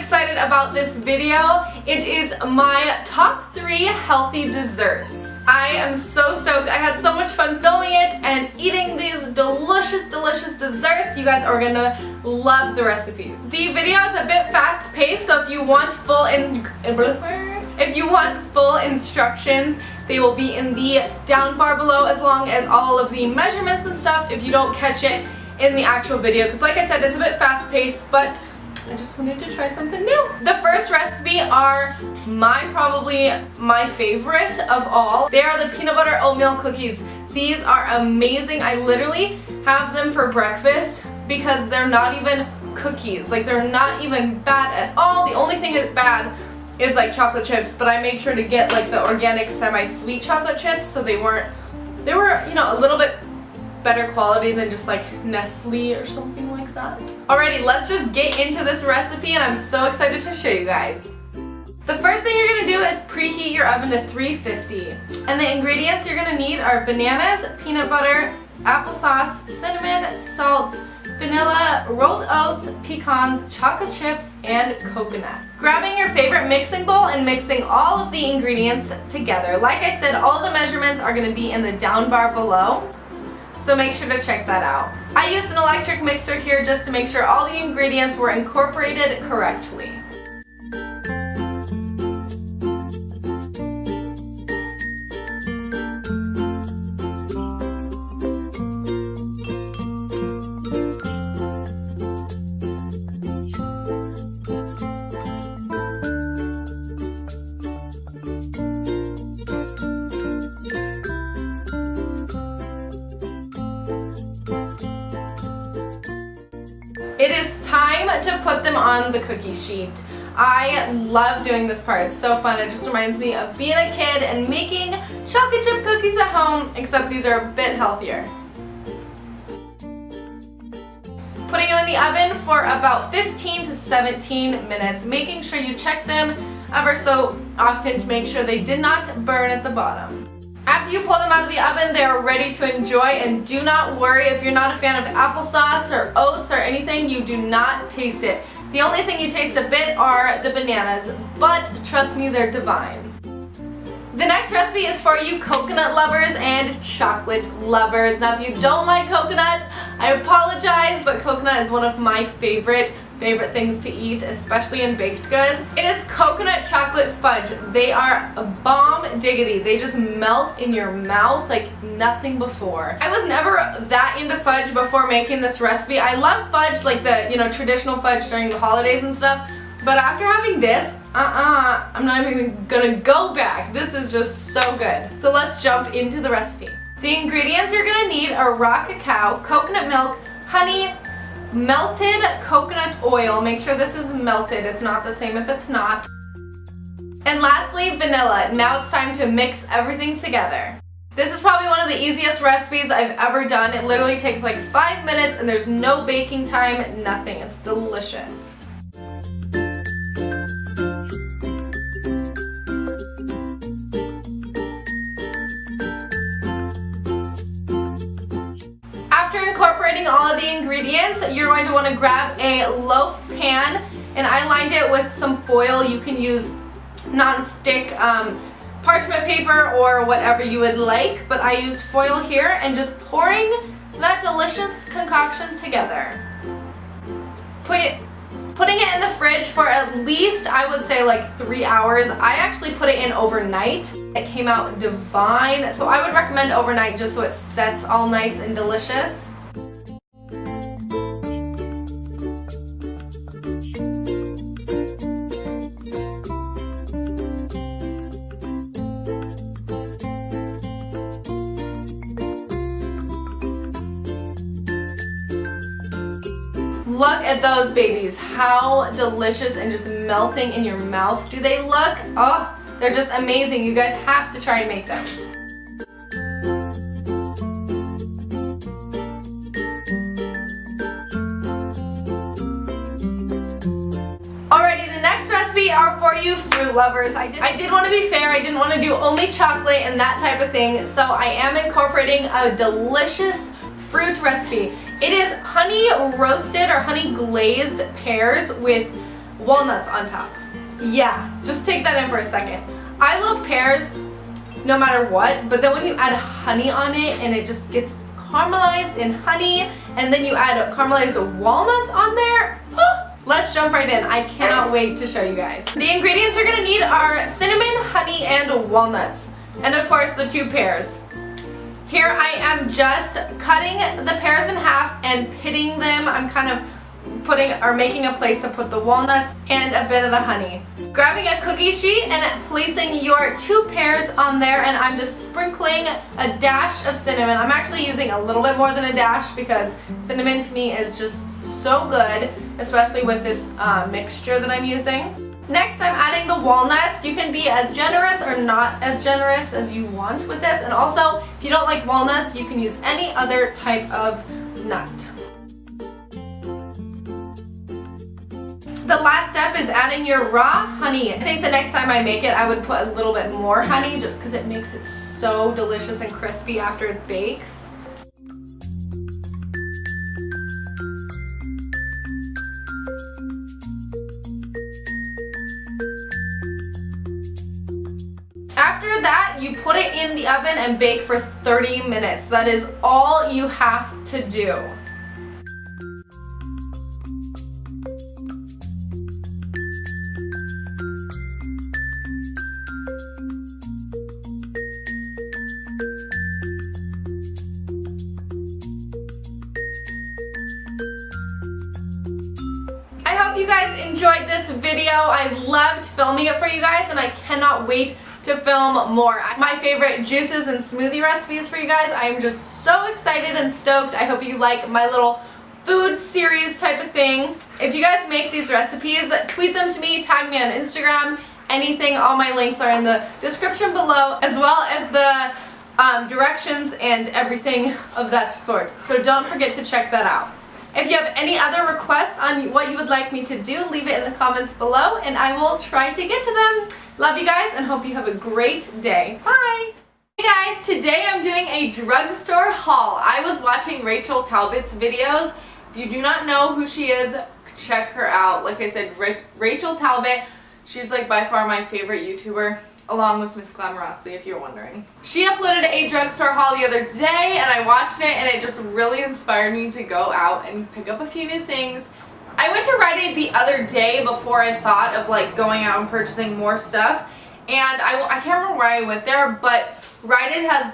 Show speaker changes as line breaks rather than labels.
excited about this video. It is my top 3 healthy desserts. I am so stoked. I had so much fun filming it and eating these delicious desserts. You guys are gonna love the recipes. The video is a bit fast paced, so if you want full instructions, they will be in the down bar below, as long as all of the measurements and stuff if you don't catch it in the actual video, because like I said, it's a bit fast paced, but I just wanted to try something new. The first recipe are probably my favorite of all. They are the peanut butter oatmeal cookies. These are amazing. I literally have them for breakfast because they're not even cookies. Like, they're not even bad at all. The only thing that's bad is like chocolate chips, but I made sure to get like the organic semi-sweet chocolate chips, so they were, you know, a little bit better quality than just like Nestle or something like that. Alrighty, let's just get into this recipe, and I'm so excited to show you guys. The first thing you're gonna do is preheat your oven to 350. And the ingredients you're gonna need are bananas, peanut butter, applesauce, cinnamon, salt, vanilla, rolled oats, pecans, chocolate chips, and coconut. Grabbing your favorite mixing bowl and mixing all of the ingredients together. Like I said, all the measurements are gonna be in the down bar below, so make sure to check that out. I used an electric mixer here just to make sure all the ingredients were incorporated correctly. It is time to put them on the cookie sheet. I love doing this part. It's so fun. It just reminds me of being a kid and making chocolate chip cookies at home, except these are a bit healthier. Putting them in the oven for about 15 to 17 minutes, making sure you check them ever so often to make sure they did not burn at the bottom. After you pull them out of the oven, they are ready to enjoy, and do not worry if you're not a fan of applesauce or oats or anything, you do not taste it. The only thing you taste a bit are the bananas, but trust me, they're divine. The next recipe is for you coconut lovers and chocolate lovers. Now, if you don't like coconut, I apologize, but coconut is one of my favorite things to eat, especially in baked goods. It is coconut chocolate fudge. They are a bomb diggity. They just melt in your mouth like nothing before. I was never that into fudge before making this recipe. I love fudge, like the, you know, traditional fudge during the holidays and stuff, but after having this, I'm not even gonna go back. This is just so good. So let's jump into the recipe. The ingredients you're gonna need are raw cacao, coconut milk, honey, melted coconut oil. Make sure this is melted. It's not the same if it's not. And lastly, vanilla. Now it's time to mix everything together. This is probably one of the easiest recipes I've ever done. It literally takes like 5 minutes and there's no baking time, nothing. It's delicious. Incorporating all of the ingredients, you're going to want to grab a loaf pan, and I lined it with some foil. You can use non-stick parchment paper or whatever you would like, but I used foil here, and just pouring that delicious concoction together. Putting it in the fridge for at least, I would say, like 3 hours. I actually put it in overnight. It came out divine, so I would recommend overnight just so it sets all nice and delicious. Look at those babies. How delicious and just melting in your mouth do they look? Oh, they're just amazing. You guys have to try and make them. Alrighty, the next recipe are for you fruit lovers. I did want to be fair. I didn't want to do only chocolate and that type of thing, so I am incorporating a delicious fruit recipe. It is honey roasted or honey glazed pears with walnuts on top. Yeah, just take that in for a second. I love pears no matter what, but then when you add honey on it and it just gets caramelized in honey, and then you add caramelized walnuts on there, let's jump right in. I cannot wait to show you guys. The ingredients you're gonna need are cinnamon, honey, and walnuts. And of course the 2 pears. Here I am just cutting the pears in half and pitting them. I'm kind of making a place to put the walnuts and a bit of the honey. Grabbing a cookie sheet and placing your 2 pears on there, and I'm just sprinkling a dash of cinnamon. I'm actually using a little bit more than a dash because cinnamon to me is just so good, especially with this mixture that I'm using. Next, I'm adding the walnuts. You can be as generous or not as generous as you want with this, and also if you don't like walnuts, you can use any other type of nut. The last step is adding your raw honey. I think the next time I make it, I would put a little bit more honey just because it makes it so delicious and crispy after it bakes. After that, you put it in the oven and bake for 30 minutes. That is all you have to do. I hope you guys enjoyed this video. I loved filming it for you guys, and I cannot wait to film more. My favorite juices and smoothie recipes for you guys. I am just so excited and stoked. I hope you like my little food series type of thing. If you guys make these recipes, tweet them to me, tag me on Instagram, anything. All my links are in the description below, as well as the directions and everything of that sort. So don't forget to check that out. If you have any other requests on what you would like me to do, leave it in the comments below and I will try to get to them. Love you guys and hope you have a great day. Bye! Hey guys, today I'm doing a drugstore haul. I was watching Rachel Talbot's videos. If you do not know who she is, check her out. Like I said, Rachel Talbot, she's like by far my favorite YouTuber, along with Miss Glamorazzi, if you're wondering. She uploaded a drugstore haul the other day and I watched it and it just really inspired me to go out and pick up a few new things. I went to Rite Aid the other day before I thought of like going out and purchasing more stuff, and I can't remember why I went there, but Rite Aid has